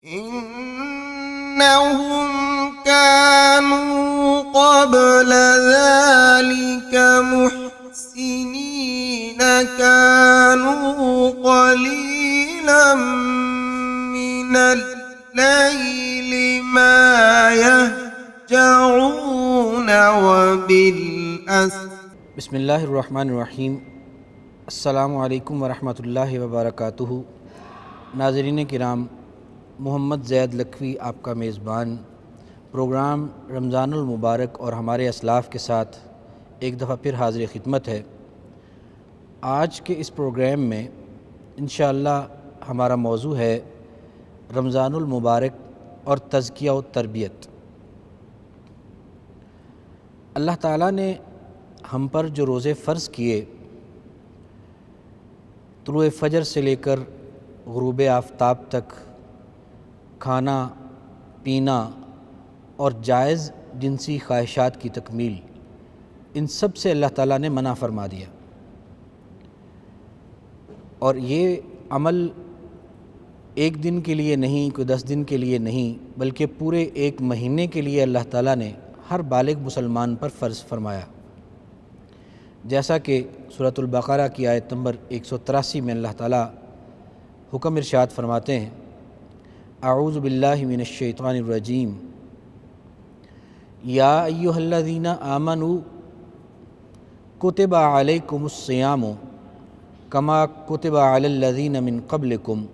إنهم كانوا قبل ذلك محسنين كانوا قليلا من الليل ما يهجعون وبالأسر. بسم اللہ الرحمن الرحیم. السلام علیکم ورحمۃ اللہ وبرکاتہ. ناظرین کرام، محمد زید لکھوی آپ کا میزبان پروگرام رمضان المبارک اور ہمارے اسلاف کے ساتھ ایک دفعہ پھر حاضر خدمت ہے. آج کے اس پروگرام میں انشاءاللہ ہمارا موضوع ہے رمضان المبارک اور تزکیہ و تربیت. اللہ تعالیٰ نے ہم پر جو روزے فرض کیے، طلوع فجر سے لے کر غروب آفتاب تک کھانا پینا اور جائز جنسی خواہشات کی تکمیل، ان سب سے اللہ تعالیٰ نے منع فرما دیا. اور یہ عمل ایک دن کے لیے نہیں، کوئی 10 دن کے لیے نہیں، بلکہ پورے ایک مہینے کے لیے اللہ تعالیٰ نے ہر بالغ مسلمان پر فرض فرمایا. جیسا کہ سورۃ البقرہ کی آیت نمبر 183 میں اللہ تعالیٰ حکم ارشاد فرماتے ہیں، اعوذ باللہ من الشیطان الرجیم، یا ایھا الذین آمنوا کتب علیکم الصیام کما کتب علی الذین من قبلکم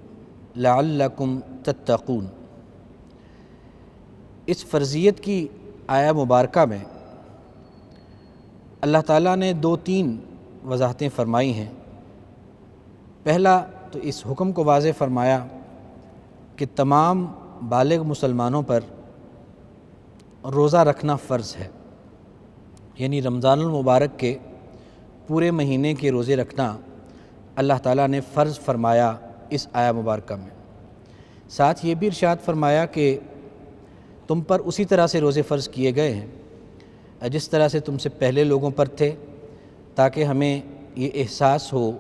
لعلکم تتقون. اس فرضیت کی آیہ مبارکہ میں اللہ تعالیٰ نے 2-3 وضاحتیں فرمائی ہیں. پہلا تو اس حکم کو واضح فرمایا کہ تمام بالغ مسلمانوں پر روزہ رکھنا فرض ہے، یعنی رمضان المبارک کے پورے مہینے کے روزے رکھنا اللہ تعالیٰ نے فرض فرمایا اس آیہ مبارکہ میں. ساتھ یہ بھی ارشاد فرمایا کہ تم پر اسی طرح سے روزے فرض کیے گئے ہیں جس طرح سے تم سے پہلے لوگوں پر تھے، تاکہ ہمیں یہ احساس ہو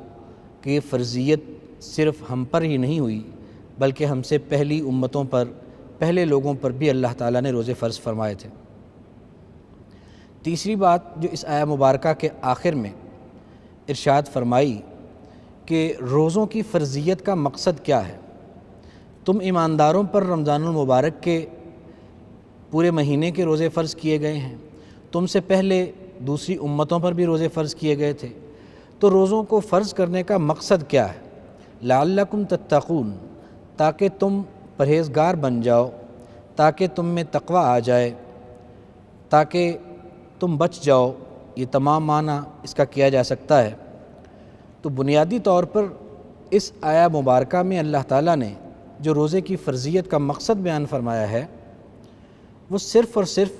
کہ یہ فرضیت صرف ہم پر ہی نہیں ہوئی بلکہ ہم سے پہلی امتوں پر، پہلے لوگوں پر بھی اللہ تعالیٰ نے روزے فرض فرمائے تھے. تیسری بات جو اس آیہ مبارکہ کے آخر میں ارشاد فرمائی کہ روزوں کی فرضیت کا مقصد کیا ہے. تم ایمانداروں پر رمضان المبارک کے پورے مہینے کے روزے فرض کیے گئے ہیں، تم سے پہلے دوسری امتوں پر بھی روزے فرض کیے گئے تھے. تو روزوں کو فرض کرنے کا مقصد کیا ہے؟ لعلکم تتقون، تاکہ تم پرہیزگار بن جاؤ، تاکہ تم میں تقوی آ جائے، تاکہ تم بچ جاؤ. یہ تمام معنی اس کا کیا جا سکتا ہے. تو بنیادی طور پر اس آیہ مبارکہ میں اللہ تعالیٰ نے جو روزے کی فرضیت کا مقصد بیان فرمایا ہے وہ صرف اور صرف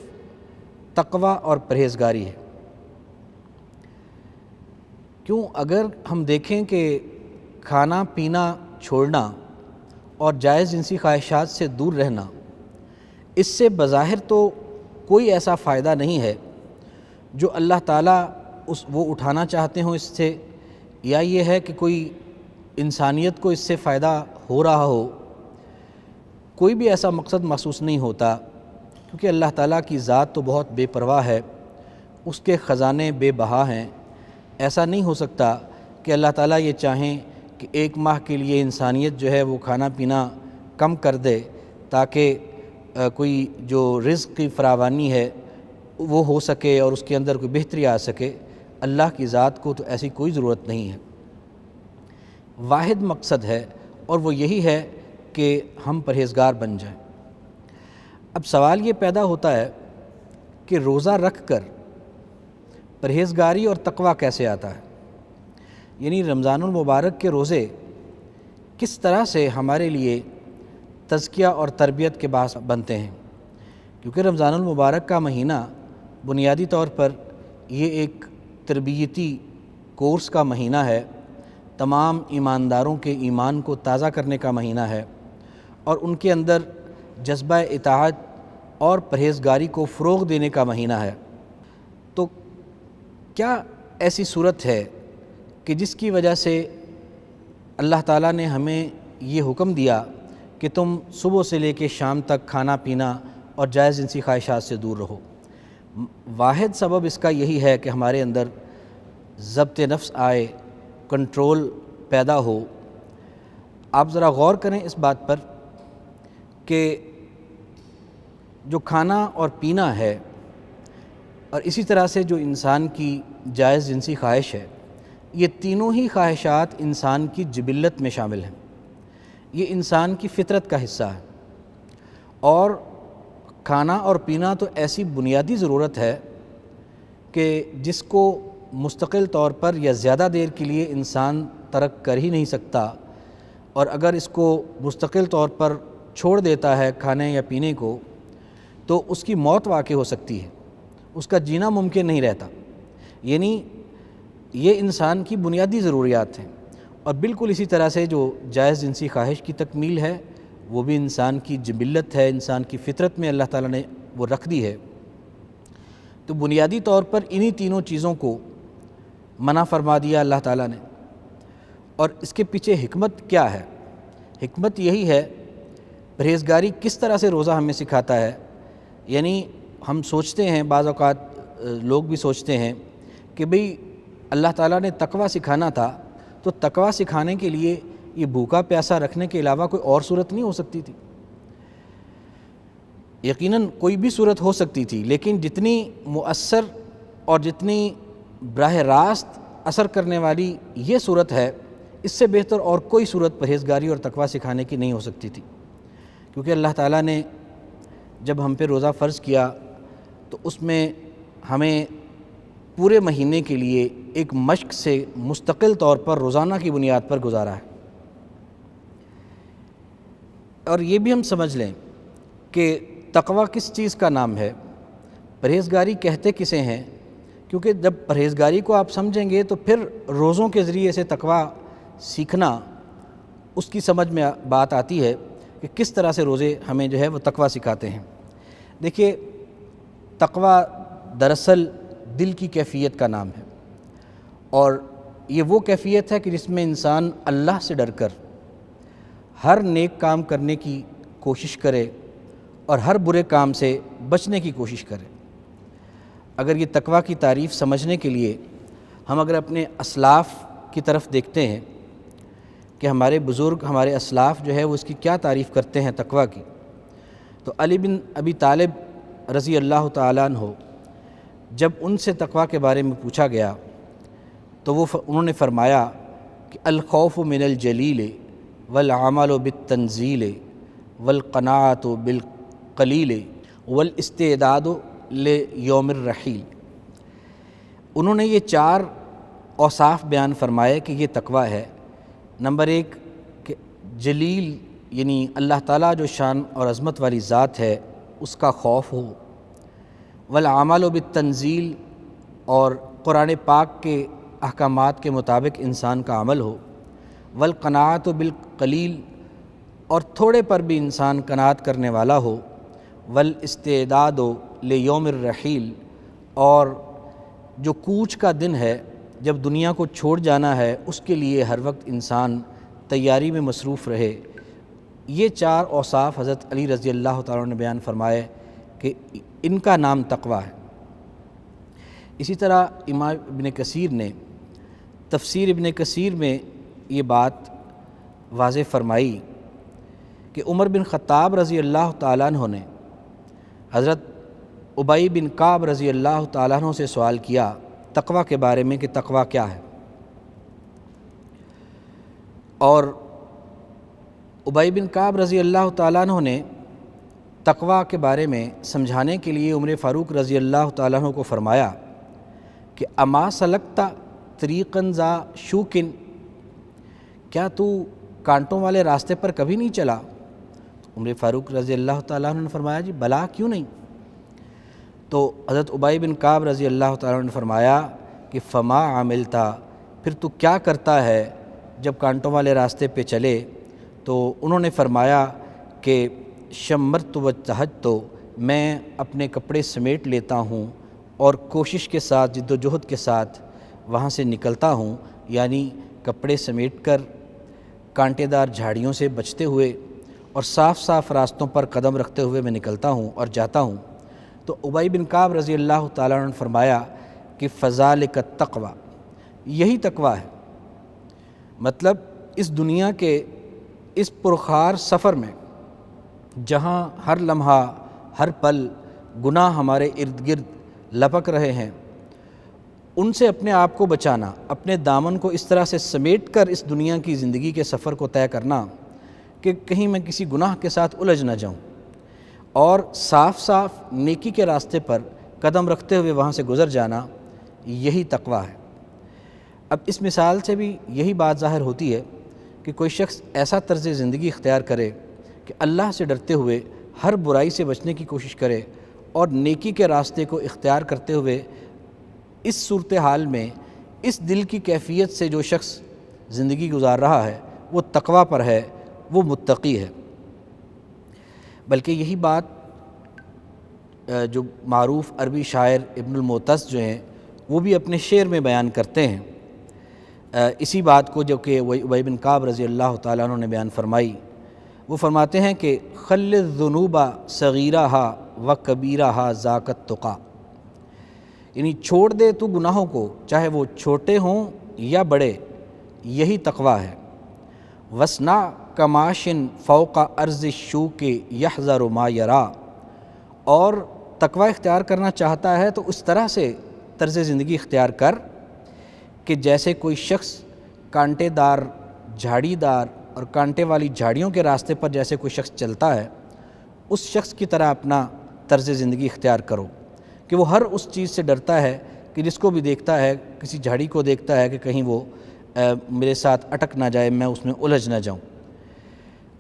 تقوی اور پرہیزگاری ہے. کیوں؟ اگر ہم دیکھیں کہ کھانا پینا چھوڑنا اور جائز جنسی خواہشات سے دور رہنا، اس سے بظاہر تو کوئی ایسا فائدہ نہیں ہے جو اللہ تعالیٰ وہ اٹھانا چاہتے ہوں اس سے، یا یہ ہے کہ کوئی انسانیت کو اس سے فائدہ ہو رہا ہو. کوئی بھی ایسا مقصد محسوس نہیں ہوتا، کیونکہ اللہ تعالیٰ کی ذات تو بہت بے پرواہ ہے، اس کے خزانے بے بہا ہیں. ایسا نہیں ہو سکتا کہ اللہ تعالیٰ یہ چاہیں کہ 1 ماہ کے لیے انسانیت جو ہے وہ کھانا پینا کم کر دے تاکہ کوئی جو رزق کی فراوانی ہے وہ ہو سکے اور اس کے اندر کوئی بہتری آ سکے. اللہ کی ذات کو تو ایسی کوئی ضرورت نہیں ہے. واحد مقصد ہے اور وہ یہی ہے کہ ہم پرہیزگار بن جائیں. اب سوال یہ پیدا ہوتا ہے کہ روزہ رکھ کر پرہیزگاری اور تقوی کیسے آتا ہے؟ یعنی رمضان المبارک کے روزے کس طرح سے ہمارے لیے تزکیہ اور تربیت کے باعث بنتے ہیں؟ کیونکہ رمضان المبارک کا مہینہ بنیادی طور پر یہ ایک تربیتی کورس کا مہینہ ہے، تمام ایمانداروں کے ایمان کو تازہ کرنے کا مہینہ ہے اور ان کے اندر جذبہ اطاعت اور پرہیزگاری کو فروغ دینے کا مہینہ ہے. تو کیا ایسی صورت ہے کہ جس کی وجہ سے اللہ تعالیٰ نے ہمیں یہ حکم دیا کہ تم صبح سے لے کے شام تک کھانا پینا اور جائز جنسی خواہشات سے دور رہو۔ واحد سبب اس کا یہی ہے کہ ہمارے اندر ضبط نفس آئے، کنٹرول پیدا ہو۔ آپ ذرا غور کریں اس بات پر کہ جو کھانا اور پینا ہے اور اسی طرح سے جو انسان کی جائز جنسی خواہش ہے، یہ تینوں ہی خواہشات انسان کی جبلت میں شامل ہیں، یہ انسان کی فطرت کا حصہ ہے۔ اور کھانا اور پینا تو ایسی بنیادی ضرورت ہے کہ جس کو مستقل طور پر یا زیادہ دیر کے لیے انسان ترک کر ہی نہیں سکتا، اور اگر اس کو مستقل طور پر چھوڑ دیتا ہے کھانے یا پینے کو تو اس کی موت واقع ہو سکتی ہے، اس کا جینا ممکن نہیں رہتا۔ یعنی یہ انسان کی بنیادی ضروریات ہیں، اور بالکل اسی طرح سے جو جائز جنسی خواہش کی تکمیل ہے وہ بھی انسان کی جبلت ہے، انسان کی فطرت میں اللہ تعالیٰ نے وہ رکھ دی ہے۔ تو بنیادی طور پر انہی تینوں چیزوں کو منع فرما دیا اللہ تعالیٰ نے۔ اور اس کے پیچھے حکمت کیا ہے؟ حکمت یہی ہے، پرہیزگاری کس طرح سے روزہ ہمیں سکھاتا ہے۔ یعنی ہم سوچتے ہیں، بعض اوقات لوگ بھی سوچتے ہیں کہ بھئی اللہ تعالیٰ نے تقویٰ سکھانا تھا، تو تقویٰ سکھانے کے لیے یہ بھوکا پیاسا رکھنے کے علاوہ کوئی اور صورت نہیں ہو سکتی تھی؟ یقیناً کوئی بھی صورت ہو سکتی تھی، لیکن جتنی مؤثر اور جتنی براہ راست اثر کرنے والی یہ صورت ہے، اس سے بہتر اور کوئی صورت پرہیزگاری اور تقویٰ سکھانے کی نہیں ہو سکتی تھی۔ کیونکہ اللہ تعالیٰ نے جب ہم پہ روزہ فرض کیا تو اس میں ہمیں پورے مہینے کے لیے ایک مشق سے مستقل طور پر روزانہ کی بنیاد پر گزارا ہے۔ اور یہ بھی ہم سمجھ لیں کہ تقویٰ کس چیز کا نام ہے، پرہیزگاری کہتے کسے ہیں؟ کیونکہ جب پرہیزگاری کو آپ سمجھیں گے تو پھر روزوں کے ذریعے سے تقویٰ سیکھنا، اس کی سمجھ میں بات آتی ہے کہ کس طرح سے روزے ہمیں جو ہے وہ تقویٰ سکھاتے ہیں۔ دیکھیے، تقویٰ دراصل دل کی کیفیت کا نام ہے، اور یہ وہ کیفیت ہے کہ جس میں انسان اللہ سے ڈر کر ہر نیک کام کرنے کی کوشش کرے اور ہر برے کام سے بچنے کی کوشش کرے۔ اگر یہ تقویٰ کی تعریف سمجھنے کے لیے ہم اگر اپنے اسلاف کی طرف دیکھتے ہیں کہ ہمارے بزرگ، ہمارے اسلاف جو ہے وہ اس کی کیا تعریف کرتے ہیں تقویٰ کی، تو علی بن ابی طالب رضی اللہ تعالیٰ عنہ جب ان سے تقویٰ کے بارے میں پوچھا گیا تو انہوں نے فرمایا کہ الخوف من الجلیل والعمل بالتنزیل والقناعۃ بالقلیل والاستعداد لیوم الرحیل۔ انہوں نے یہ 4 اوصاف بیان فرمائے کہ یہ تقویٰ ہے۔ نمبر 1 کہ جلیل یعنی اللہ تعالیٰ جو شان اور عظمت والی ذات ہے اس کا خوف ہو، والعمل بالتنزیل اور قرآن پاک کے احکامات کے مطابق انسان کا عمل ہو، والقناعۃ بالقلیل اور تھوڑے پر بھی انسان قناعت کرنے والا ہو، والاستعداد لیوم الرحیل اور جو کوچ کا دن ہے، جب دنیا کو چھوڑ جانا ہے، اس کے لیے ہر وقت انسان تیاری میں مصروف رہے۔ یہ 4 اوصاف حضرت علی رضی اللہ تعالیٰ نے بیان فرمائے کہ ان کا نام تقویٰ ہے۔ اسی طرح امام ابن کثیر نے تفسیر ابن کثیر میں یہ بات واضح فرمائی کہ عمر بن خطاب رضی اللہ تعالیٰ عنہ نے حضرت ابی بن کعب رضی اللہ تعالیٰ عنہ سے سوال کیا تقویٰ کے بارے میں کہ تقویٰ کیا ہے، اور ابی بن کعب رضی اللہ تعالیٰ عنہ نے تقویٰ کے بارے میں سمجھانے کے لیے عمر فاروق رضی اللہ تعالیٰ عنہ کو فرمایا کہ اما سلکتا طریقاً ذا شوکن، کیا تو کانٹوں والے راستے پر کبھی نہیں چلا؟ عمر فاروق رضی اللہ تعالیٰ عنہ نے فرمایا جی بلا کیوں نہیں؟ تو حضرت ابی بن کعب رضی اللہ تعالیٰ عنہ نے فرمایا کہ فما عملتا، پھر تو کیا کرتا ہے جب کانٹوں والے راستے پہ چلے؟ تو انہوں نے فرمایا کہ شمرت و تہجت، تو میں اپنے کپڑے سمیٹ لیتا ہوں اور کوشش کے ساتھ، جد و جہد کے ساتھ وہاں سے نکلتا ہوں، یعنی کپڑے سمیٹ کر کانٹے دار جھاڑیوں سے بچتے ہوئے اور صاف صاف راستوں پر قدم رکھتے ہوئے میں نکلتا ہوں اور جاتا ہوں۔ تو ابی بن کعب رضی اللہ تعالیٰ عنہ نے فرمایا کہ فذالک التقوی، یہی تقوی ہے۔ مطلب اس دنیا کے اس پرخار سفر میں جہاں ہر لمحہ ہر پل گناہ ہمارے ارد گرد لپک رہے ہیں، ان سے اپنے آپ کو بچانا، اپنے دامن کو اس طرح سے سمیٹ کر اس دنیا کی زندگی کے سفر کو طے کرنا کہ کہیں میں کسی گناہ کے ساتھ الجھ نہ جاؤں، اور صاف صاف نیکی کے راستے پر قدم رکھتے ہوئے وہاں سے گزر جانا، یہی تقوی ہے۔ اب اس مثال سے بھی یہی بات ظاہر ہوتی ہے کہ کوئی شخص ایسا طرز زندگی اختیار کرے کہ اللہ سے ڈرتے ہوئے ہر برائی سے بچنے کی کوشش کرے، اور نیکی کے راستے کو اختیار کرتے ہوئے اس صورتحال میں اس دل کی کیفیت سے جو شخص زندگی گزار رہا ہے وہ تقوی پر ہے، وہ متقی ہے۔ بلکہ یہی بات جو معروف عربی شاعر ابن المعتز جو ہیں وہ بھی اپنے شعر میں بیان کرتے ہیں اسی بات کو، جو کہ ابی بن کعب رضی اللہ تعالیٰ عنہ نے بیان فرمائی۔ وہ فرماتے ہیں کہ خل الذنوب صغیرہا و کبیرہا ذاک التقیٰ، یعنی چھوڑ دے تو گناہوں کو، چاہے وہ چھوٹے ہوں یا بڑے، یہی تقوی ہے۔ وصنع کماشن فوق ارض الشوک یحذر ما یرا، اور تقوی اختیار کرنا چاہتا ہے تو اس طرح سے طرز زندگی اختیار کر کہ جیسے کوئی شخص کانٹے دار، جھاڑی دار اور کانٹے والی جھاڑیوں کے راستے پر جیسے کوئی شخص چلتا ہے، اس شخص کی طرح اپنا طرز زندگی اختیار کرو کہ وہ ہر اس چیز سے ڈرتا ہے کہ جس کو بھی دیکھتا ہے، کسی جھاڑی کو دیکھتا ہے کہ کہیں وہ میرے ساتھ اٹک نہ جائے، میں اس میں الجھ نہ جاؤں۔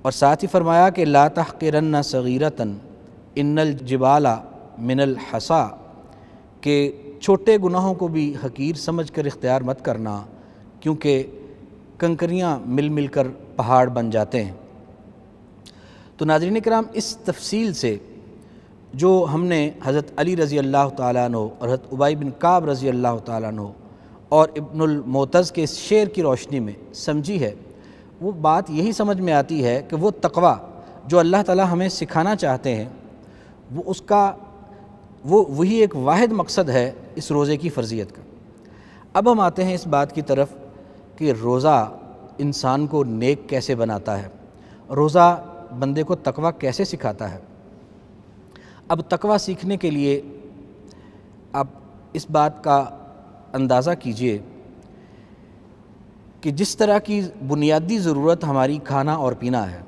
اور ساتھ ہی فرمایا کہ لا تحقرن صغیرۃ ان الجبال من الحصا، کہ چھوٹے گناہوں کو بھی حقیر سمجھ کر اختیار مت کرنا، کیونکہ کنکریاں مل مل کر پہاڑ بن جاتے ہیں۔ تو ناظرین کرام، اس تفصیل سے جو ہم نے حضرت علی رضی اللہ تعالیٰ عنہ اور حضرت ابی بن کعب رضی اللہ تعالیٰ عنہ اور ابن المعتز کے اس شعر کی روشنی میں سمجھی ہے، وہ بات یہی سمجھ میں آتی ہے کہ وہ تقوی جو اللہ تعالیٰ ہمیں سکھانا چاہتے ہیں، وہ اس کا وہی ایک واحد مقصد ہے اس روزے کی فرضیت کا۔ اب ہم آتے ہیں اس بات کی طرف کہ روزہ انسان کو نیک کیسے بناتا ہے، روزہ بندے کو تقوی کیسے سکھاتا ہے۔ اب تقوی سیکھنے کے لیے آپ اس بات کا اندازہ کیجئے کہ جس طرح کی بنیادی ضرورت ہماری کھانا اور پینا ہے،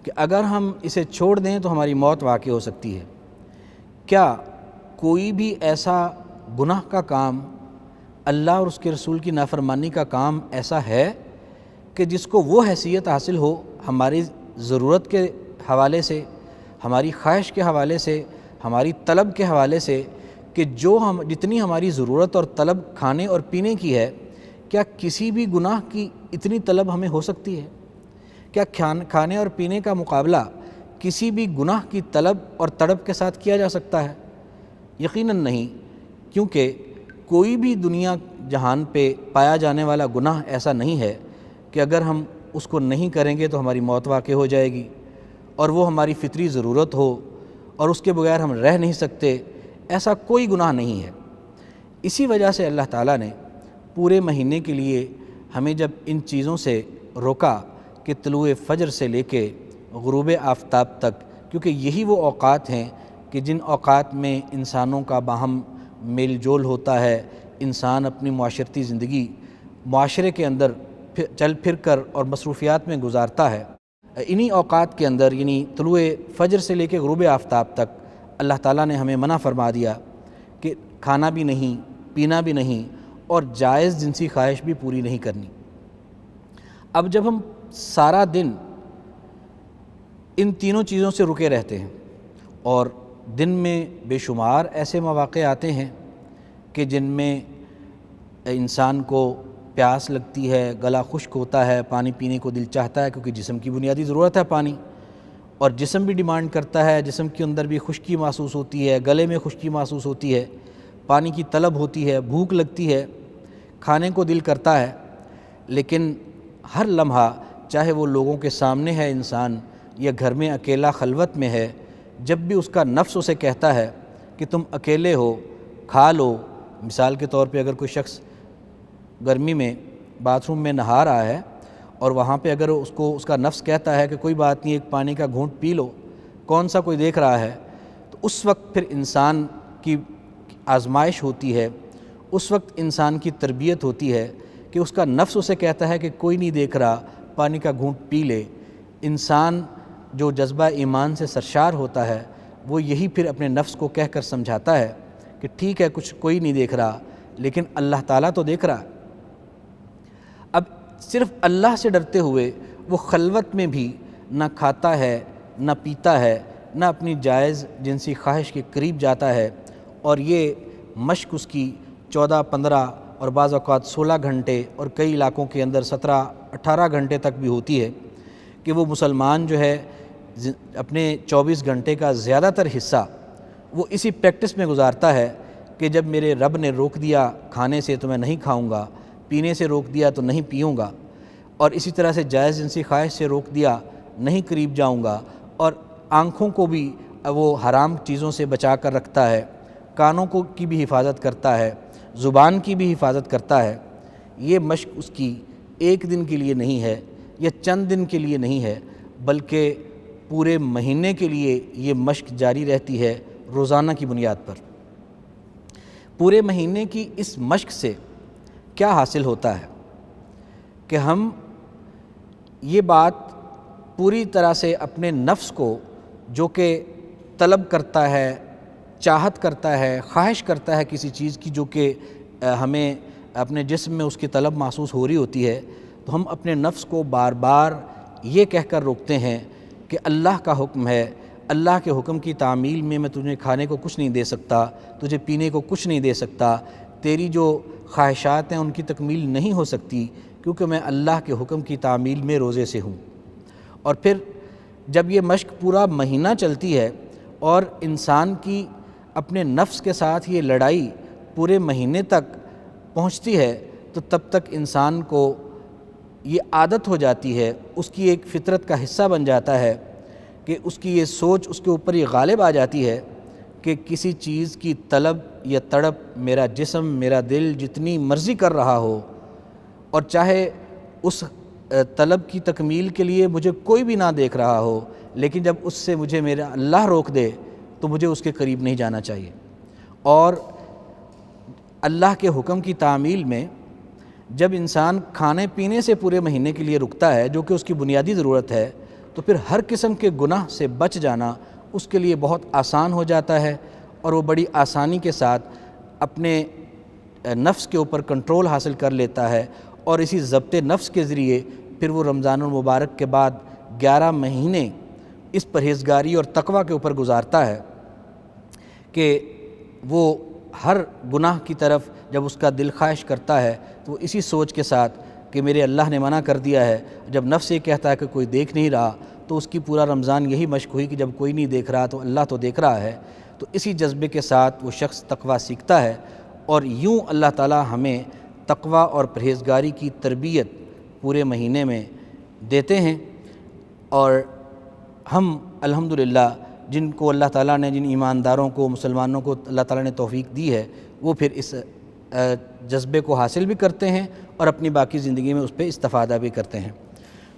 کہ اگر ہم اسے چھوڑ دیں تو ہماری موت واقع ہو سکتی ہے، کیا کوئی بھی ایسا گناہ کا کام، اللہ اور اس کے رسول کی نافرمانی کا کام ایسا ہے کہ جس کو وہ حیثیت حاصل ہو ہماری ضرورت کے حوالے سے، ہماری خواہش کے حوالے سے، ہماری طلب کے حوالے سے، کہ جتنی ہماری ضرورت اور طلب کھانے اور پینے کی ہے، کیا کسی بھی گناہ کی اتنی طلب ہمیں ہو سکتی ہے؟ کیا کھانے اور پینے کا مقابلہ کسی بھی گناہ کی طلب اور تڑپ کے ساتھ کیا جا سکتا ہے؟ یقیناً نہیں، کیونکہ کوئی بھی دنیا جہان پہ پایا جانے والا گناہ ایسا نہیں ہے کہ اگر ہم اس کو نہیں کریں گے تو ہماری موت واقع ہو جائے گی اور وہ ہماری فطری ضرورت ہو اور اس کے بغیر ہم رہ نہیں سکتے، ایسا کوئی گناہ نہیں ہے۔ اسی وجہ سے اللہ تعالیٰ نے پورے مہینے کے لیے ہمیں جب ان چیزوں سے روکا کہ طلوع فجر سے لے کے غروب آفتاب تک، کیونکہ یہی وہ اوقات ہیں کہ جن اوقات میں انسانوں کا باہم میل جول ہوتا ہے، انسان اپنی معاشرتی زندگی معاشرے کے اندر چل پھر کر اور مصروفیات میں گزارتا ہے۔ انہی اوقات کے اندر، یعنی طلوع فجر سے لے کے غروب آفتاب تک، اللہ تعالیٰ نے ہمیں منع فرما دیا کہ کھانا بھی نہیں، پینا بھی نہیں، اور جائز جنسی خواہش بھی پوری نہیں کرنی۔ اب جب ہم سارا دن ان تینوں چیزوں سے رکے رہتے ہیں، اور دن میں بے شمار ایسے مواقع آتے ہیں کہ جن میں انسان کو پیاس لگتی ہے، گلا خشک ہوتا ہے، پانی پینے کو دل چاہتا ہے، کیونکہ جسم کی بنیادی ضرورت ہے پانی، اور جسم بھی ڈیمانڈ کرتا ہے، جسم کے اندر بھی خشکی محسوس ہوتی ہے، گلے میں خشکی محسوس ہوتی ہے، پانی کی طلب ہوتی ہے، بھوک لگتی ہے، کھانے کو دل کرتا ہے، لیکن ہر لمحہ چاہے وہ لوگوں کے سامنے ہے انسان یا گھر میں اکیلا خلوت میں ہے، جب بھی اس کا نفس اسے کہتا ہے کہ تم اکیلے ہو، کھا لو، مثال کے طور پہ اگر کوئی شخص گرمی میں باتھ روم میں نہا رہا ہے اور وہاں پہ اگر اس کا نفس کہتا ہے کہ کوئی بات نہیں، ایک پانی کا گھونٹ پی لو، کون سا کوئی دیکھ رہا ہے، تو اس وقت پھر انسان کی آزمائش ہوتی ہے، اس وقت انسان کی تربیت ہوتی ہے کہ اس کا نفس اسے کہتا ہے کہ کوئی نہیں دیکھ رہا، پانی کا گھونٹ پی لے۔ انسان جو جذبہ ایمان سے سرشار ہوتا ہے وہ یہی پھر اپنے نفس کو کہہ کر سمجھاتا ہے کہ ٹھیک ہے، کچھ کوئی نہیں دیکھ رہا، لیکن اللہ تعالیٰ تو دیکھ رہا ہے۔ اب صرف اللہ سے ڈرتے ہوئے وہ خلوت میں بھی نہ کھاتا ہے، نہ پیتا ہے، نہ اپنی جائز جنسی خواہش کے قریب جاتا ہے، اور یہ مشق اس کی 14، 15 اور بعض اوقات 16 گھنٹے اور کئی علاقوں کے اندر 17، 18 گھنٹے تک بھی ہوتی ہے کہ وہ مسلمان جو ہے اپنے 24 گھنٹے کا زیادہ تر حصہ وہ اسی پریکٹس میں گزارتا ہے کہ جب میرے رب نے روک دیا کھانے سے تو میں نہیں کھاؤں گا، پینے سے روک دیا تو نہیں پیوں گا، اور اسی طرح سے جائز جنسی خواہش سے روک دیا نہیں قریب جاؤں گا، اور آنکھوں کو بھی وہ حرام چیزوں سے بچا کر رکھتا ہے، کانوں کی بھی حفاظت کرتا ہے، زبان کی بھی حفاظت کرتا ہے۔ یہ مشق اس کی ایک دن کے لیے نہیں ہے یا چند دن کے لیے نہیں ہے، بلکہ پورے مہینے کے لیے یہ مشق جاری رہتی ہے روزانہ کی بنیاد پر۔ پورے مہینے کی اس مشق سے کیا حاصل ہوتا ہے کہ ہم یہ بات پوری طرح سے اپنے نفس کو جو کہ طلب کرتا ہے، چاہت کرتا ہے، خواہش کرتا ہے کسی چیز کی جو کہ ہمیں اپنے جسم میں اس کی طلب محسوس ہو رہی ہوتی ہے، تو ہم اپنے نفس کو بار بار یہ کہہ کر روکتے ہیں کہ اللہ کا حکم ہے، اللہ کے حکم کی تعمیل میں تجھے کھانے کو کچھ نہیں دے سکتا، تجھے پینے کو کچھ نہیں دے سکتا، تیری جو خواہشات ہیں ان کی تکمیل نہیں ہو سکتی، کیونکہ میں اللہ کے حکم کی تعمیل میں روزے سے ہوں۔ اور پھر جب یہ مشق پورا مہینہ چلتی ہے اور انسان کی اپنے نفس کے ساتھ یہ لڑائی پورے مہینے تک پہنچتی ہے، تو تب تک انسان کو یہ عادت ہو جاتی ہے، اس کی ایک فطرت کا حصہ بن جاتا ہے کہ اس کی یہ سوچ اس کے اوپر یہ غالب آ جاتی ہے کہ کسی چیز کی طلب یا تڑپ میرا جسم، میرا دل جتنی مرضی کر رہا ہو، اور چاہے اس طلب کی تکمیل کے لیے مجھے کوئی بھی نہ دیکھ رہا ہو، لیکن جب اس سے مجھے میرا اللہ روک دے تو مجھے اس کے قریب نہیں جانا چاہیے۔ اور اللہ کے حکم کی تعمیل میں جب انسان کھانے پینے سے پورے مہینے کے لیے رکتا ہے، جو کہ اس کی بنیادی ضرورت ہے، تو پھر ہر قسم کے گناہ سے بچ جانا اس کے لیے بہت آسان ہو جاتا ہے، اور وہ بڑی آسانی کے ساتھ اپنے نفس کے اوپر کنٹرول حاصل کر لیتا ہے، اور اسی ضبط نفس کے ذریعے پھر وہ رمضان المبارک کے بعد 11 مہینے اس پرہیزگاری اور تقوی کے اوپر گزارتا ہے کہ وہ ہر گناہ کی طرف جب اس کا دل خواہش کرتا ہے تو وہ اسی سوچ کے ساتھ کہ میرے اللہ نے منع کر دیا ہے، جب نفس یہ کہتا ہے کہ کوئی دیکھ نہیں رہا، تو اس کی پورا رمضان یہی مشق ہوئی کہ جب کوئی نہیں دیکھ رہا تو اللہ تو دیکھ رہا ہے، تو اسی جذبے کے ساتھ وہ شخص تقوی سیکھتا ہے، اور یوں اللہ تعالی ہمیں تقوی اور پرہیزگاری کی تربیت پورے مہینے میں دیتے ہیں۔ اور ہم الحمدللہ جن کو اللہ تعالیٰ نے، جن ایمانداروں کو، مسلمانوں کو اللہ تعالیٰ نے توفیق دی ہے، وہ پھر اس جذبے کو حاصل بھی کرتے ہیں اور اپنی باقی زندگی میں اس پہ استفادہ بھی کرتے ہیں۔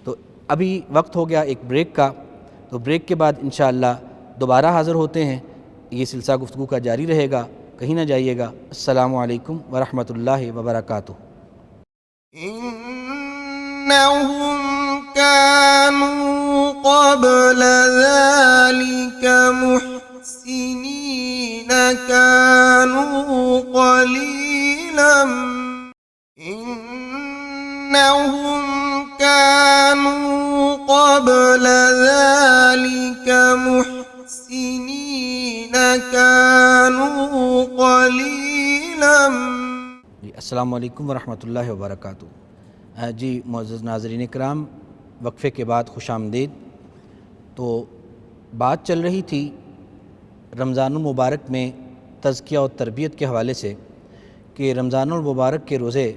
تو ابھی وقت ہو گیا ایک بریک کا، تو بریک کے بعد انشاءاللہ دوبارہ حاضر ہوتے ہیں، یہ سلسلہ گفتگو کا جاری رہے گا، کہیں نہ جائیے گا۔ السلام علیکم ورحمۃ اللہ وبرکاتہ۔ إنهم كانوا قبل ذلك محسنين كانوا قليلا إنهم كانوا قبل ذلك محسنين كانوا قليلا السلام علیکم ورحمۃ اللہ وبرکاتہ۔ جی معزز ناظرین کرام، وقفے کے بعد خوش آمدید۔ تو بات چل رہی تھی رمضان المبارک میں تزکیہ و تربیت کے حوالے سے کہ رمضان المبارک کے روزے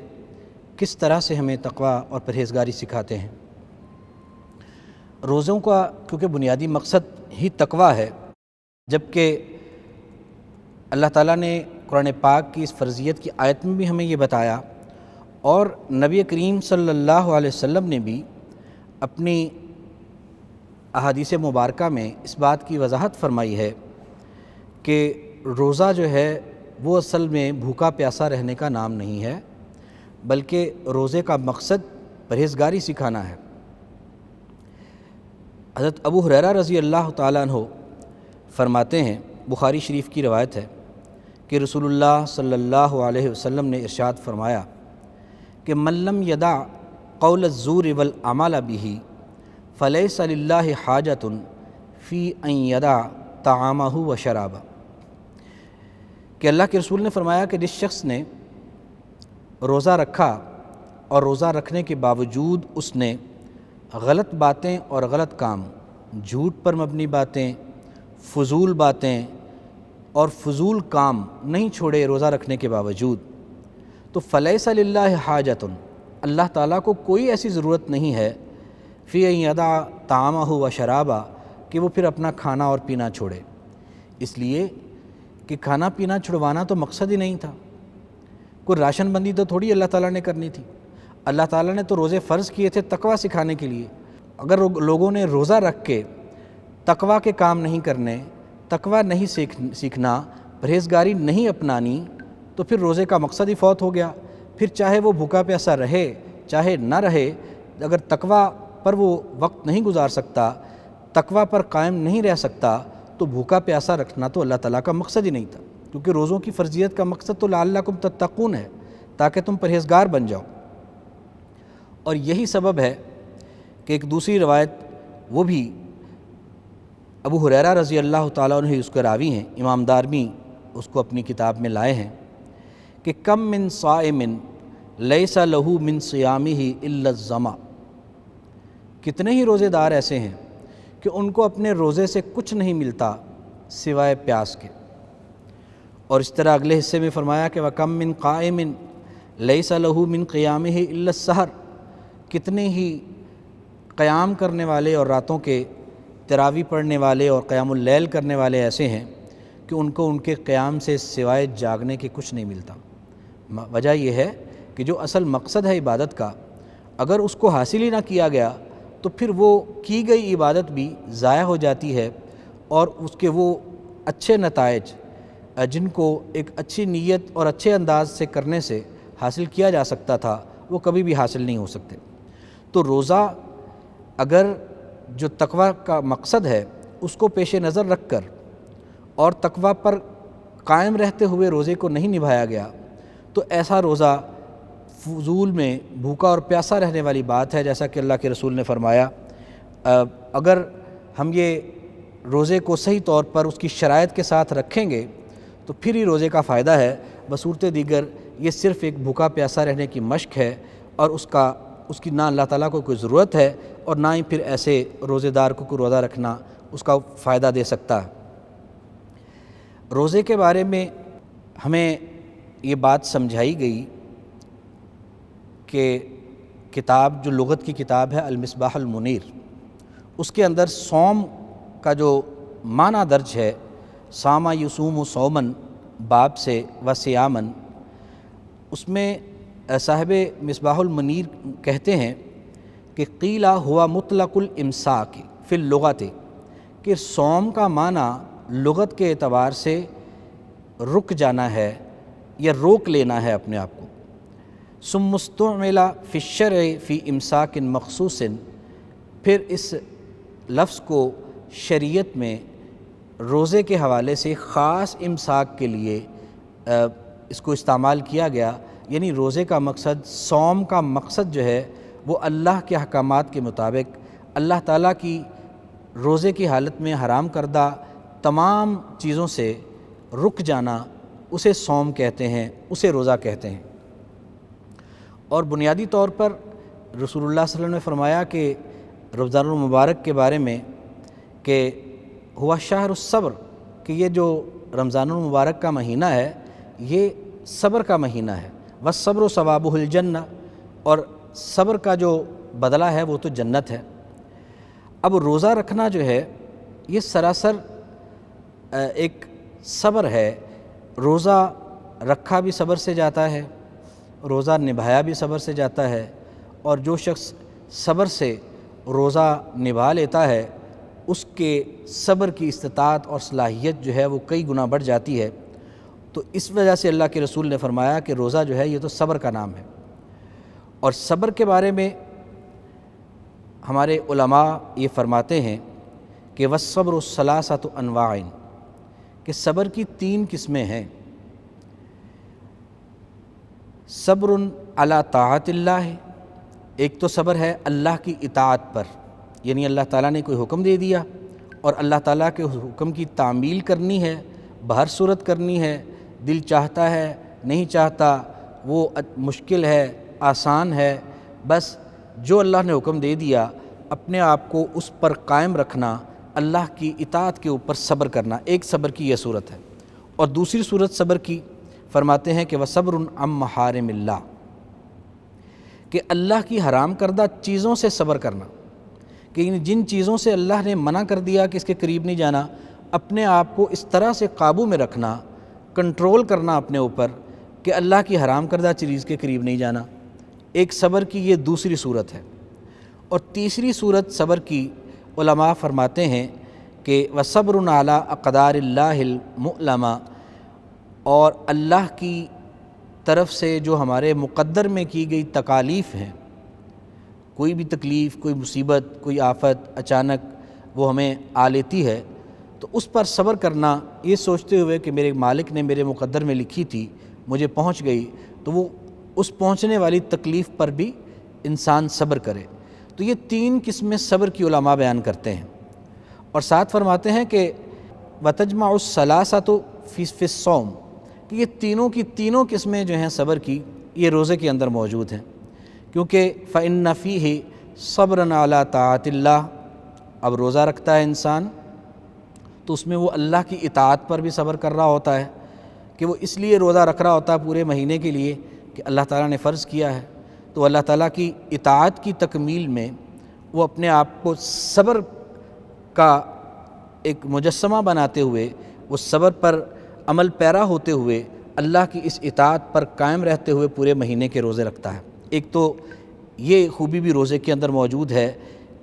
کس طرح سے ہمیں تقوی اور پرہیزگاری سکھاتے ہیں۔ روزوں کا کیونکہ بنیادی مقصد ہی تقویٰ ہے، جبکہ اللہ تعالیٰ نے قرآن پاک کی اس فرضیت کی آیت میں بھی ہمیں یہ بتایا، اور نبی کریم صلی اللہ علیہ وسلم نے بھی اپنی احادیث مبارکہ میں اس بات کی وضاحت فرمائی ہے کہ روزہ جو ہے وہ اصل میں بھوکا پیاسا رہنے کا نام نہیں ہے، بلکہ روزے کا مقصد پرہیزگاری سکھانا ہے۔ حضرت ابو ہریرہ رضی اللہ تعالیٰ عنہ فرماتے ہیں، بخاری شریف کی روایت ہے کہ رسول اللہ صلی اللہ علیہ وسلم نے ارشاد فرمایا کہ من لم یدع قول الزور والعمل به فلیس للہ حاجۃ فی ان یدع طعامہ وشرابہ، کہ اللہ کے رسول نے فرمایا کہ جس شخص نے روزہ رکھا اور روزہ رکھنے کے باوجود اس نے غلط باتیں اور غلط کام، جھوٹ پر مبنی باتیں، فضول باتیں اور فضول کام نہیں چھوڑے روزہ رکھنے کے باوجود، تو فلیس للہ حاجۃ، اللہ تعالیٰ کو کوئی ایسی ضرورت نہیں ہے فی ان یدع طعامہ و شرابہ، کہ وہ پھر اپنا کھانا اور پینا چھوڑے، اس لیے کہ کھانا پینا چھڑوانا تو مقصد ہی نہیں تھا، کوئی راشن بندی تو تھوڑی اللہ تعالیٰ نے کرنی تھی، اللہ تعالیٰ نے تو روزے فرض کیے تھے تقویٰ سکھانے کے لیے۔ اگر لوگوں نے روزہ رکھ کے تقویٰ کے کام نہیں کرنے، تقویٰ نہیں سیکھنا، پرہیزگاری نہیں اپنانی، تو پھر روزے کا مقصد ہی فوت ہو گیا۔ پھر چاہے وہ بھوکا پیاسا رہے چاہے نہ رہے، اگر تقویٰ پر وہ وقت نہیں گزار سکتا، تقویٰ پر قائم نہیں رہ سکتا، تو بھوکا پیاسا رکھنا تو اللہ تعالیٰ کا مقصد ہی نہیں تھا، کیونکہ روزوں کی فرضیت کا مقصد تو لعلکم تتقون ہے، تاکہ تم پرہیزگار بن جاؤ۔ اور یہی سبب ہے کہ ایک دوسری روایت، وہ بھی ابو ہریرہ رضی اللہ تعالیٰ عنہ اس کے راوی ہیں، امام دارمی اس کو اپنی کتاب میں لائے ہیں کہ کم من صائم لیس لہ من صیامہ الا الظما، کتنے ہی روزے دار ایسے ہیں کہ ان کو اپنے روزے سے کچھ نہیں ملتا سوائے پیاس کے۔ اور اس طرح اگلے حصے میں فرمایا کہ وَكَم مِّن قَائِمٍ لَيْسَ لَهُ مِن قِيَامِهِ إِلَّا السَّحَرُ، کتنے ہی قیام کرنے والے اور راتوں کے تراویح پڑھنے والے اور قیام اللیل کرنے والے ایسے ہیں کہ ان کو ان کے قیام سے سوائے جاگنے کے کچھ نہیں ملتا۔ وجہ یہ ہے کہ جو اصل مقصد ہے عبادت کا، اگر اس کو حاصل ہی نہ کیا گیا تو پھر وہ کی گئی عبادت بھی ضائع ہو جاتی ہے، اور اس کے وہ اچھے نتائج جن کو ایک اچھی نیت اور اچھے انداز سے کرنے سے حاصل کیا جا سکتا تھا، وہ کبھی بھی حاصل نہیں ہو سکتے۔ تو روزہ اگر جو تقویٰ کا مقصد ہے اس کو پیش نظر رکھ کر اور تقویٰ پر قائم رہتے ہوئے روزے کو نہیں نبھایا گیا، تو ایسا روزہ فضول میں بھوکا اور پیاسا رہنے والی بات ہے، جیسا کہ اللہ کے رسول نے فرمایا اگر ہم یہ روزے کو صحیح طور پر اس کی شرائط کے ساتھ رکھیں گے تو پھر ہی روزے کا فائدہ ہے، بصورت دیگر یہ صرف ایک بھوکا پیاسا رہنے کی مشق ہے، اور اس کی نہ اللہ تعالیٰ کو کوئی ضرورت ہے، اور نہ ہی پھر ایسے روزے دار کو کوئی روزہ رکھنا اس کا فائدہ دے سکتا ہے۔ روزے کے بارے میں ہمیں یہ بات سمجھائی گئی کہ کتاب جو لغت کی کتاب ہے المصباح المنیر، اس کے اندر صوم کا جو معنی درج ہے، صام یصوم صومن باب سے و سیامن، اس میں صاحب مصباح المنیر کہتے ہیں کہ قیل ہوا مطلق الامساک فی اللغت، کہ صوم کا معنی لغت کے اعتبار سے رک جانا ہے یا روک لینا ہے اپنے آپ کو، ثم مستعمل فی الشرع فی امساک مخصوص، پھر اس لفظ کو شریعت میں روزے کے حوالے سے خاص امساک کے لیے اس کو استعمال کیا گیا، یعنی روزے کا مقصد، صوم کا مقصد جو ہے وہ اللہ کے احکامات کے مطابق اللہ تعالیٰ کی روزے کی حالت میں حرام کردہ تمام چیزوں سے رک جانا، اسے صوم کہتے ہیں، اسے روزہ کہتے ہیں۔ اور بنیادی طور پر رسول اللہ صلی اللہ علیہ وسلم نے فرمایا کہ رمضان المبارک کے بارے میں کہ ہوا شہر الصبر، کہ یہ جو رمضان المبارک کا مہینہ ہے یہ صبر کا مہینہ ہے، والصبر ثوابہ الجنہ، اور صبر کا جو بدلہ ہے وہ تو جنت ہے۔ اب روزہ رکھنا جو ہے یہ سراسر ایک صبر ہے. روزہ رکھا بھی صبر سے جاتا ہے, روزہ نبھایا بھی صبر سے جاتا ہے, اور جو شخص صبر سے روزہ نبھا لیتا ہے اس کے صبر کی استطاعت اور صلاحیت جو ہے وہ کئی گنا بڑھ جاتی ہے. تو اس وجہ سے اللہ کے رسول نے فرمایا کہ روزہ جو ہے یہ تو صبر کا نام ہے. اور صبر کے بارے میں ہمارے علماء یہ فرماتے ہیں کہ والصبر الثلاثۃ انواع, کہ صبر کی 3 قسمیں ہیں. صبر علی طاعت اللہ, ایک تو صبر ہے اللہ کی اطاعت پر, یعنی اللہ تعالیٰ نے کوئی حکم دے دیا اور اللہ تعالیٰ کے حکم کی تعمیل کرنی ہے, بہر صورت کرنی ہے, دل چاہتا ہے نہیں چاہتا, وہ مشکل ہے آسان ہے, بس جو اللہ نے حکم دے دیا اپنے آپ کو اس پر قائم رکھنا, اللہ کی اطاعت کے اوپر صبر کرنا, ایک صبر کی یہ صورت ہے. اور دوسری صورت صبر کی فرماتے ہیں کہ وصبر عن محارم اللہ, کہ اللہ کی حرام کردہ چیزوں سے صبر کرنا, کہ جن چیزوں سے اللہ نے منع کر دیا کہ اس کے قریب نہیں جانا, اپنے آپ کو اس طرح سے قابو میں رکھنا, کنٹرول کرنا اپنے اوپر کہ اللہ کی حرام کردہ چیز کے قریب نہیں جانا. ایک صبر کی یہ دوسری صورت ہے. اور تیسری صورت صبر کی علماء فرماتے ہیں کہ وصبر علی اقدار اللہ المؤلمہ, اور اللہ کی طرف سے جو ہمارے مقدر میں کی گئی تکالیف ہیں, کوئی بھی تکلیف, کوئی مصیبت, کوئی آفت اچانک وہ ہمیں آ لیتی ہے تو اس پر صبر کرنا, یہ سوچتے ہوئے کہ میرے مالک نے میرے مقدر میں لکھی تھی, مجھے پہنچ گئی, تو وہ اس پہنچنے والی تکلیف پر بھی انسان صبر کرے. تو یہ 3 قسمیں صبر کی علماء بیان کرتے ہیں. اور ساتھ فرماتے ہیں کہ وتجمع الثلاثۃ فی الصوم, کہ یہ تینوں کی تینوں قسمیں جو ہیں صبر کی یہ روزے کے اندر موجود ہیں, کیونکہ فإن فیہ صبرا علی طاعت اللہ. اب روزہ رکھتا ہے انسان تو اس میں وہ اللہ کی اطاعت پر بھی صبر کر رہا ہوتا ہے, کہ وہ اس لیے روزہ رکھ رہا ہوتا ہے پورے مہینے کے لیے کہ اللہ تعالیٰ نے فرض کیا ہے, تو اللہ تعالیٰ کی اطاعت کی تکمیل میں وہ اپنے آپ کو صبر کا ایک مجسمہ بناتے ہوئے, وہ صبر پر عمل پیرا ہوتے ہوئے اللہ کی اس اطاعت پر قائم رہتے ہوئے پورے مہینے کے روزے رکھتا ہے. ایک تو یہ خوبی بھی روزے کے اندر موجود ہے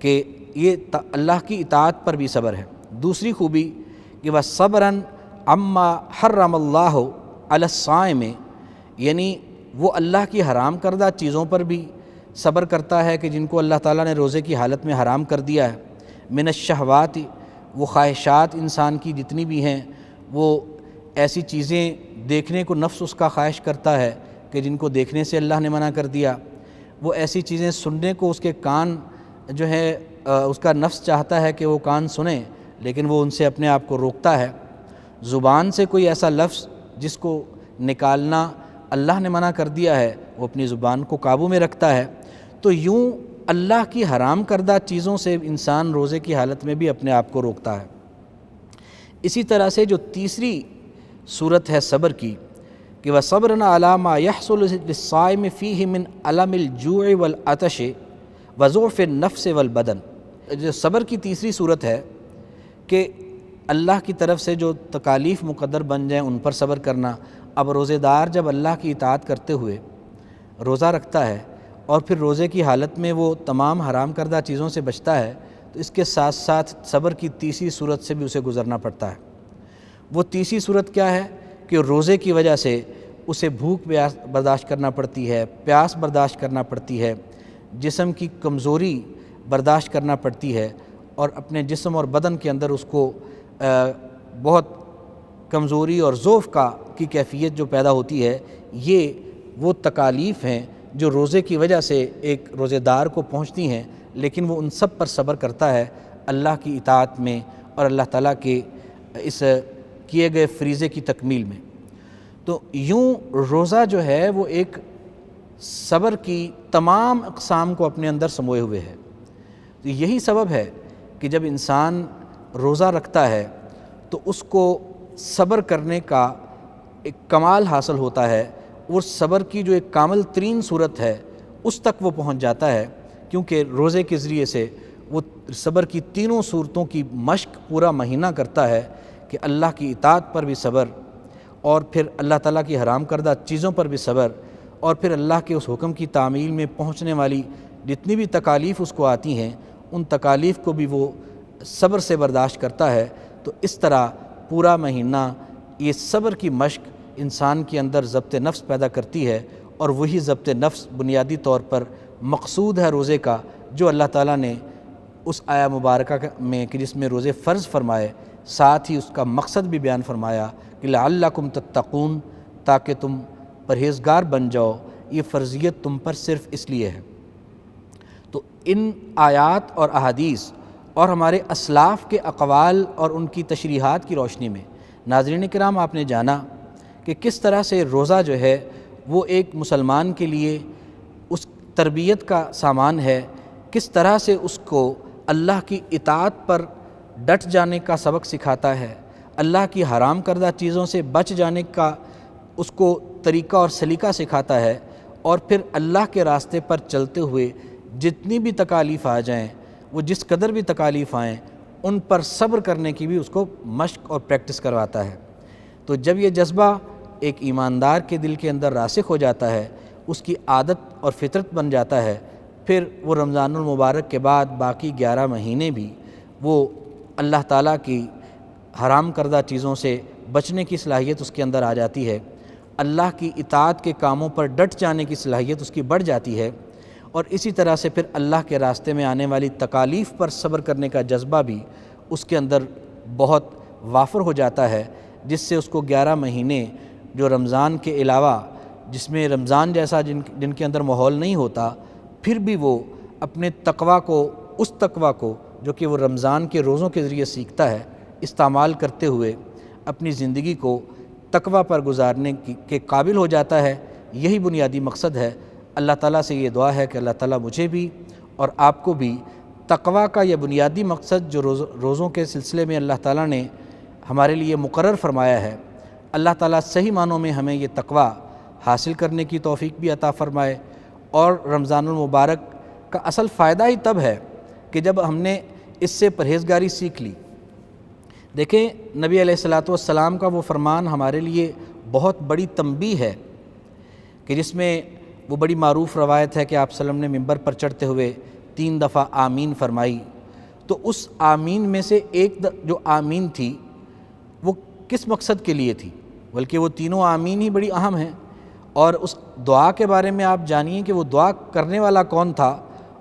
کہ یہ اللہ کی اطاعت پر بھی صبر ہے. دوسری خوبی کہ وہ صبراً عما حرم اللہ علی الصائم, یعنی وہ اللہ کی حرام کردہ چیزوں پر بھی صبر کرتا ہے کہ جن کو اللہ تعالیٰ نے روزے کی حالت میں حرام کر دیا ہے. من الشہوات, وہ خواہشات انسان کی جتنی بھی ہیں, وہ ایسی چیزیں دیکھنے کو نفس اس کا خواہش کرتا ہے کہ جن کو دیکھنے سے اللہ نے منع کر دیا, وہ ایسی چیزیں سننے کو اس کے کان جو ہے اس کا نفس چاہتا ہے کہ وہ کان سنیں, لیکن وہ ان سے اپنے آپ کو روکتا ہے. زبان سے کوئی ایسا لفظ جس کو نکالنا اللہ نے منع کر دیا ہے وہ اپنی زبان کو قابو میں رکھتا ہے. تو یوں اللہ کی حرام کردہ چیزوں سے انسان روزے کی حالت میں بھی اپنے آپ کو روکتا ہے. اسی طرح سے جو تیسری صورت ہے صبر کی کہ وَصَبْرٌ عَلَىٰ مَا يَحْصُلُ لِلصَّائِمِ فِيهِ مِنْ أَلَمِ الْجُوعِ وَالْعَطَشِ وَضُعْفِ النَّفْسِ وَالْبَدَنِ. جو صبر کی تیسری صورت ہے کہ اللہ کی طرف سے جو تکالیف مقدر بن جائیں ان پر صبر کرنا. اب روزے دار جب اللہ کی اطاعت کرتے ہوئے روزہ رکھتا ہے اور پھر روزے کی حالت میں وہ تمام حرام کردہ چیزوں سے بچتا ہے تو اس کے ساتھ ساتھ صبر کی تیسری صورت سے بھی اسے گزرنا پڑتا ہے. وہ تیسری صورت کیا ہے کہ روزے کی وجہ سے اسے بھوک برداشت کرنا پڑتی ہے, پیاس برداشت کرنا پڑتی ہے, جسم کی کمزوری برداشت کرنا پڑتی ہے, اور اپنے جسم اور بدن کے اندر اس کو بہت کمزوری اور ضعف کی کیفیت جو پیدا ہوتی ہے. یہ وہ تکالیف ہیں جو روزے کی وجہ سے ایک روزے دار کو پہنچتی ہیں, لیکن وہ ان سب پر صبر کرتا ہے اللہ کی اطاعت میں اور اللہ تعالیٰ کے اس کیے گئے فریضے کی تکمیل میں. تو یوں روزہ جو ہے وہ ایک صبر کی تمام اقسام کو اپنے اندر سموئے ہوئے ہے. تو یہی سبب ہے کہ جب انسان روزہ رکھتا ہے تو اس کو صبر کرنے کا ایک کمال حاصل ہوتا ہے, اور صبر کی جو ایک کامل ترین صورت ہے اس تک وہ پہنچ جاتا ہے, کیونکہ روزے کے ذریعے سے وہ صبر کی تینوں صورتوں کی مشق پورا مہینہ کرتا ہے کہ اللہ کی اطاعت پر بھی صبر، اور پھر اللہ تعالیٰ کی حرام کردہ چیزوں پر بھی صبر، اور پھر اللہ کے اس حکم کی تعمیل میں پہنچنے والی جتنی بھی تکالیف اس کو آتی ہیں ان تکالیف کو بھی وہ صبر سے برداشت کرتا ہے۔ تو اس طرح پورا مہینہ یہ صبر کی مشق انسان کے اندر ضبط نفس پیدا کرتی ہے، اور وہی ضبط نفس بنیادی طور پر مقصود ہے روزے کا، جو اللہ تعالیٰ نے اس آیہ مبارکہ میں کہ جس میں روزے فرض فرمائے، ساتھ ہی اس کا مقصد بھی بیان فرمایا کہ لعلکم تتقون، تاکہ تم پرہیزگار بن جاؤ۔ یہ فرضیت تم پر صرف اس لیے ہے۔ تو ان آیات اور احادیث اور ہمارے اسلاف کے اقوال اور ان کی تشریحات کی روشنی میں ناظرین کرام آپ نے جانا کہ کس طرح سے روزہ جو ہے وہ ایک مسلمان کے لیے اس تربیت کا سامان ہے، کس طرح سے اس کو اللہ کی اطاعت پر ڈٹ جانے کا سبق سکھاتا ہے، اللہ کی حرام کردہ چیزوں سے بچ جانے کا اس کو طریقہ اور سلیقہ سکھاتا ہے، اور پھر اللہ کے راستے پر چلتے ہوئے جتنی بھی تکالیف آ جائیں، وہ جس قدر بھی تکالیف آئیں ان پر صبر کرنے کی بھی اس کو مشق اور پریکٹس کرواتا ہے۔ تو جب یہ جذبہ ایک ایماندار کے دل کے اندر راسخ ہو جاتا ہے، اس کی عادت اور فطرت بن جاتا ہے، پھر وہ رمضان المبارک کے بعد باقی 11 مہینے بھی وہ اللہ تعالیٰ کی حرام کردہ چیزوں سے بچنے کی صلاحیت اس کے اندر آ جاتی ہے، اللہ کی اطاعت کے کاموں پر ڈٹ جانے کی صلاحیت اس کی بڑھ جاتی ہے، اور اسی طرح سے پھر اللہ کے راستے میں آنے والی تکالیف پر صبر کرنے کا جذبہ بھی اس کے اندر بہت وافر ہو جاتا ہے، جس سے اس کو 11 مہینے جو رمضان کے علاوہ جس میں رمضان جیسا جن کے اندر ماحول نہیں ہوتا، پھر بھی وہ اپنے تقویٰ کو، اس تقویٰ کو جو کہ وہ رمضان کے روزوں کے ذریعے سیکھتا ہے، استعمال کرتے ہوئے اپنی زندگی کو تقویٰ پر گزارنے کے قابل ہو جاتا ہے۔ یہی بنیادی مقصد ہے۔ اللہ تعالیٰ سے یہ دعا ہے کہ اللہ تعالیٰ مجھے بھی اور آپ کو بھی تقویٰ کا یہ بنیادی مقصد جو روزوں کے سلسلے میں اللہ تعالیٰ نے ہمارے لیے مقرر فرمایا ہے، اللہ تعالیٰ صحیح معنوں میں ہمیں یہ تقویٰ حاصل کرنے کی توفیق بھی عطا فرمائے۔ اور رمضان المبارک کا اصل فائدہ ہی تب ہے کہ جب ہم نے اس سے پرہیزگاری سیکھ لی۔ دیکھیں نبی علیہ الصلوۃ والسلام کا وہ فرمان ہمارے لیے بہت بڑی تنبیہ ہے کہ جس میں وہ بڑی معروف روایت ہے کہ آپ صلی اللہ علیہ وسلم نے ممبر پر چڑھتے ہوئے 3 دفعہ آمین فرمائی۔ تو اس آمین میں سے ایک جو آمین تھی وہ کس مقصد کے لیے تھی؟ بلکہ وہ تینوں آمین ہی بڑی اہم ہیں، اور اس دعا کے بارے میں آپ جانیے کہ وہ دعا کرنے والا کون تھا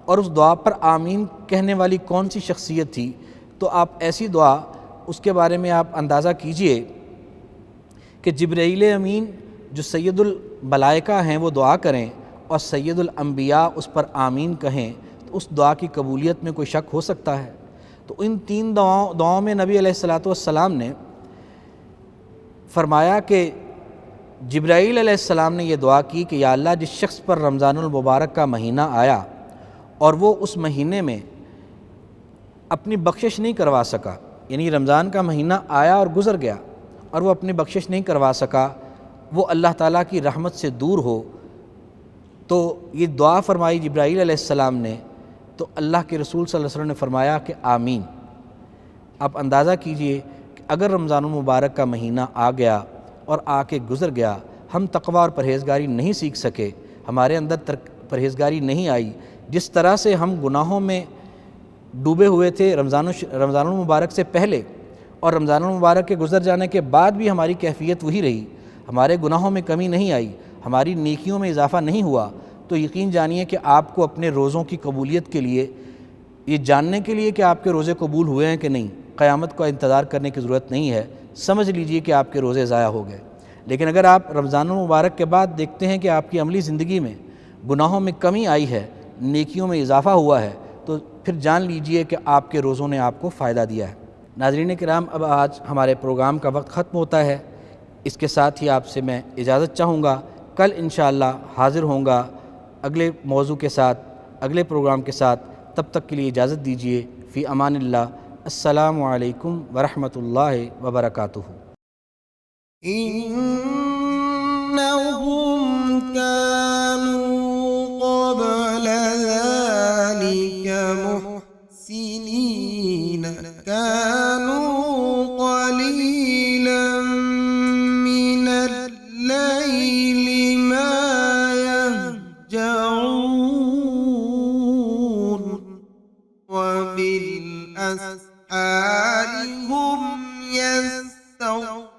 اور اس دعا پر آمین کہنے والی کون سی شخصیت تھی۔ تو آپ ایسی دعا اس کے بارے میں آپ اندازہ کیجئے کہ جبرائیل امین جو سید الملائکہ ہیں وہ دعا کریں اور سید الانبیاء اس پر آمین کہیں، تو اس دعا کی قبولیت میں کوئی شک ہو سکتا ہے؟ تو ان 3 دعاؤں میں نبی علیہ الصلوۃ والسلام نے فرمایا کہ جبرائیل علیہ السلام نے یہ دعا کی کہ یا اللہ، جس شخص پر رمضان المبارک کا مہینہ آیا اور وہ اس مہینے میں اپنی بخشش نہیں کروا سکا، یعنی رمضان کا مہینہ آیا اور گزر گیا اور وہ اپنی بخشش نہیں کروا سکا، وہ اللہ تعالیٰ کی رحمت سے دور ہو، تو یہ دعا فرمائی جبرائیل علیہ السلام نے، تو اللہ کے رسول صلی اللہ علیہ وسلم نے فرمایا کہ آمین۔ آپ اندازہ کیجئے کہ اگر رمضان المبارک کا مہینہ آ گیا اور آ کے گزر گیا، ہم تقویٰ اور پرہیزگاری نہیں سیکھ سکے، ہمارے اندر پرہیزگاری نہیں آئی، جس طرح سے ہم گناہوں میں ڈوبے ہوئے تھے رمضان المبارک سے پہلے، اور رمضان المبارک کے گزر جانے کے بعد بھی ہماری کیفیت وہی رہی، ہمارے گناہوں میں کمی نہیں آئی، ہماری نیکیوں میں اضافہ نہیں ہوا، تو یقین جانیے کہ آپ کو اپنے روزوں کی قبولیت کے لیے، یہ جاننے کے لیے کہ آپ کے روزے قبول ہوئے ہیں کہ نہیں، قیامت کا انتظار کرنے کی ضرورت نہیں ہے، سمجھ لیجئے کہ آپ کے روزے ضائع ہو گئے۔ لیکن اگر آپ رمضان المبارک کے بعد دیکھتے ہیں کہ آپ کی عملی زندگی میں گناہوں میں کمی آئی ہے، نیکیوں میں اضافہ ہوا ہے، تو پھر جان لیجئے کہ آپ کے روزوں نے آپ کو فائدہ دیا ہے۔ ناظرین کرام، اب آج ہمارے پروگرام کا وقت ختم ہوتا ہے، اس کے ساتھ ہی آپ سے میں اجازت چاہوں گا۔ کل انشاءاللہ حاضر ہوں گا اگلے موضوع کے ساتھ، اگلے پروگرام کے ساتھ، تب تک کے لیے اجازت دیجیے۔ فی امان اللہ، السلام علیکم ورحمۃ اللہ وبرکاتہ۔ إنهم كانوا قبل ذلك محسنين سنين كانوا قليلا من الليل ما يهجعون وبالأسحار هم يستغفرون